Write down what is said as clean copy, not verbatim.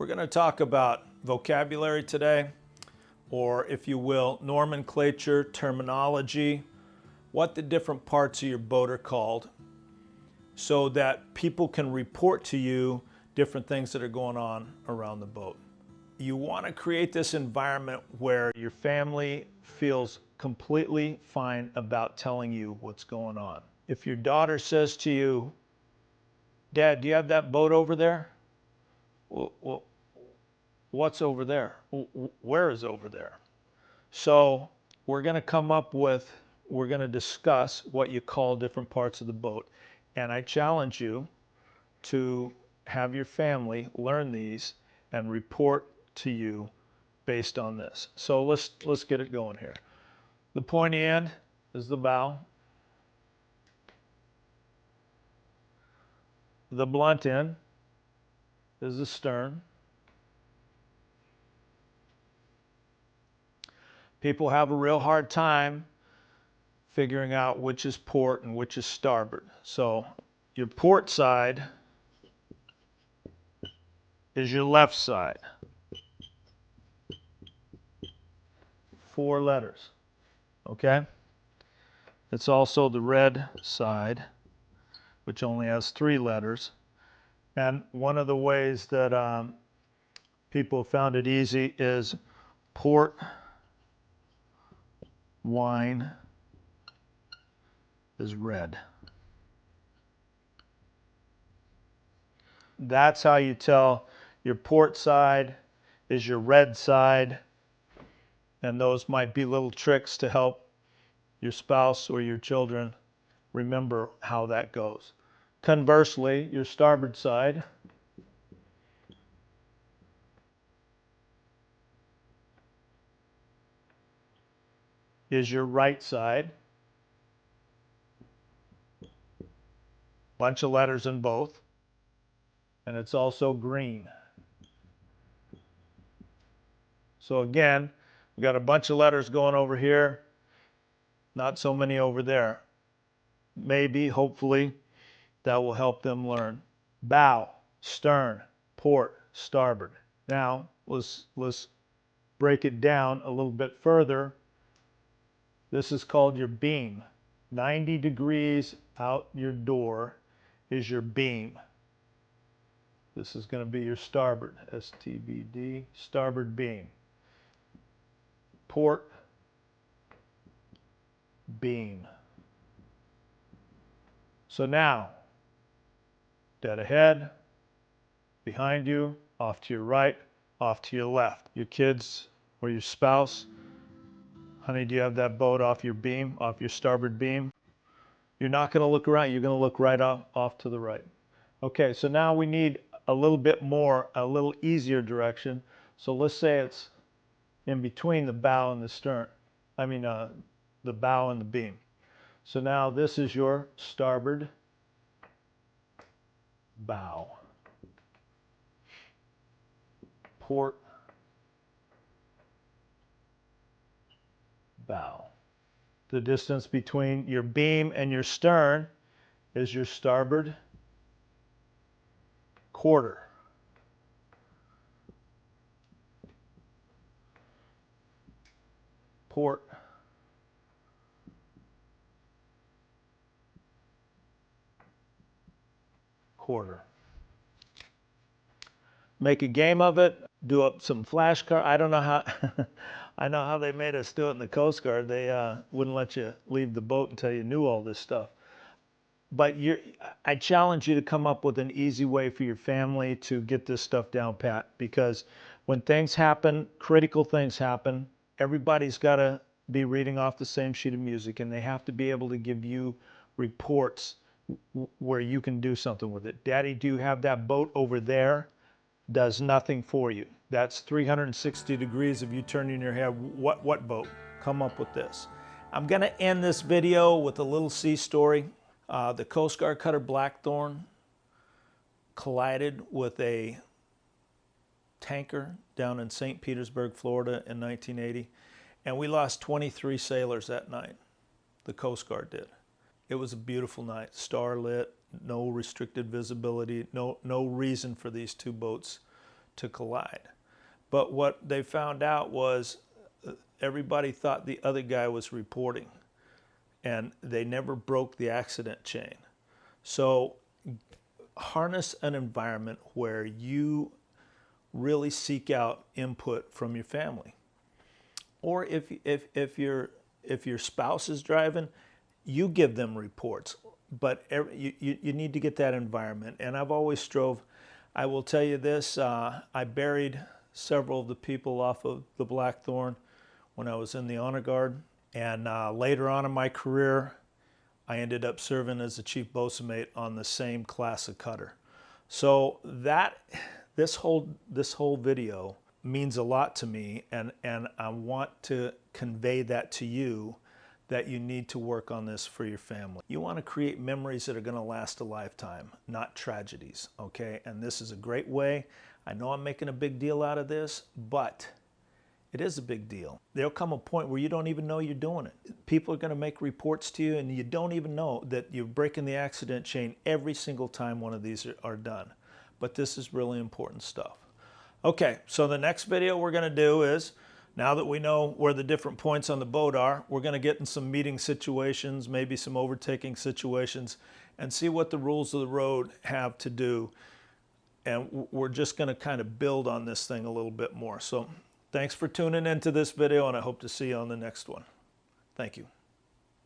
We're going to talk about vocabulary today, or if you will, nomenclature, terminology, what the different parts of your boat are called, so that people can report to you different things that are going on around the boat. You want to create this environment where your family feels completely fine about telling you what's going on. If your daughter says to you, "Dad, do you have that boat over there?" Well, what's over there? Where is over there? So we're going to discuss what you call different parts of the boat. And I challenge you to have your family learn these and report to you based on this. So let's get it going here. The pointy end is the bow. The blunt end is the stern. People have a real hard time figuring out which is port and which is starboard. So your port side is your left side. 4 letters, okay? It's also the red side, which only has 3 letters. And one of the ways that people found it easy is port, wine is red. That's how you tell your port side is your red side, and those might be little tricks to help your spouse or your children remember how that goes. Conversely, your starboard side is your right side. Bunch of letters in both. And it's also green. So again, we've got a bunch of letters going over here, not so many over there. Maybe, hopefully, that will help them learn. Bow, stern, port, starboard. Now, let's break it down a little bit further. This is called your beam. 90 degrees out your door is your beam. This is going to be your starboard, STBD, starboard beam. Port, beam. So now, dead ahead, behind you, off to your right, off to your left. Your kids or your spouse, honey, do you have that boat off your beam, off your starboard beam? You're not going to look around, you're going to look right off to the right. Okay, so now we need a little bit more, a little easier direction. So let's say it's in between the bow and the stern. The bow and the beam. So now this is your starboard bow. Port bow. The distance between your beam and your stern is your starboard quarter. Port quarter. Make a game of it. Do up some flashcards. I don't know how. I know how they made us do it in the Coast Guard. They wouldn't let you leave the boat until you knew all this stuff. But I challenge you to come up with an easy way for your family to get this stuff down pat, because when things happen, critical things happen, everybody's got to be reading off the same sheet of music, and they have to be able to give you reports where you can do something with it. Daddy, do you have that boat over there? Does nothing for you. That's 360 degrees of you turning your head. What boat? Come up with this. I'm going to end this video with a little sea story. The Coast Guard cutter Blackthorn collided with a tanker down in St. Petersburg, Florida in 1980, and we lost 23 sailors that night. The Coast Guard did. It was a beautiful night, starlit, no restricted visibility, no reason for these 2 boats to collide. But what they found out was everybody thought the other guy was reporting, and they never broke the accident chain. So harness an environment where you really seek out input from your family. Or if your spouse is driving, you give them reports. But you need to get that environment. And I've always strove. I will tell you this, I buried several of the people off of the Blackthorn when I was in the Honor Guard. And later on in my career, I ended up serving as the chief bosun mate on the same class of cutter. So this whole video means a lot to me, and I want to convey that to you, that you need to work on this for your family. You want to create memories that are going to last a lifetime, not tragedies, okay? And this is a great way. I know I'm making a big deal out of this, but it is a big deal. There'll come a point where you don't even know you're doing it. People are going to make reports to you, and you don't even know that you're breaking the accident chain every single time one of these are done. But this is really important stuff. Okay, so the next video we're going to do is, now that we know where the different points on the boat are, we're going to get in some meeting situations, maybe some overtaking situations, and see what the rules of the road have to do. And we're just going to kind of build on this thing a little bit more. So thanks for tuning into this video, and I hope to see you on the next one. Thank you.